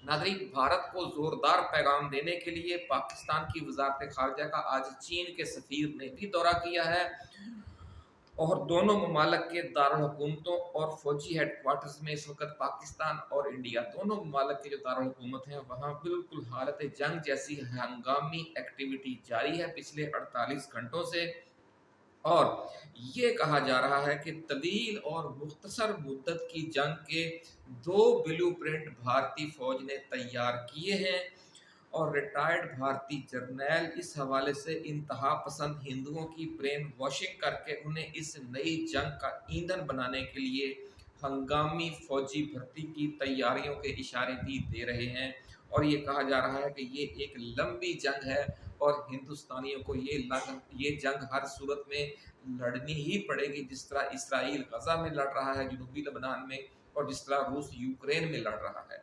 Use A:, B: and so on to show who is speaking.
A: नागरिक, भारत को जोरदार पैगाम देने के लिए पाकिस्तान की वजारत खारजा का आज चीन के सफीर ने भी दौरा किया है और दोनों ममालक के दारुल हुकूमतों और फौजी हेडक्वार्टर्स में इस वक्त पाकिस्तान और इंडिया दोनों ममालक के जो दारुल हुकूमत हैं वहाँ बिल्कुल हालत जंग जैसी हंगामी एक्टिविटी जारी है पिछले 48 घंटों से। और ये कहा जा रहा है कि तवील और मुख्तसर मुद्दत की जंग के 2 ब्लूप्रिंट भारतीय फौज ने तैयार किए हैं और रिटायर्ड भारतीय जर्नैल इस हवाले से इंतहा पसंद हिंदुओं की ब्रेन वॉशिंग करके उन्हें इस नई जंग का ईंधन बनाने के लिए हंगामी फौजी भर्ती की तैयारियों के इशारे भी दे रहे हैं। और ये कहा जा रहा है कि ये एक लंबी जंग है और हिंदुस्तानियों को ये जंग हर सूरत में लड़नी ही पड़ेगी, जिस तरह इसराइल गजा में लड़ रहा है, जनूबी लबनान में, और जिस तरह रूस यूक्रेन में लड़ रहा है।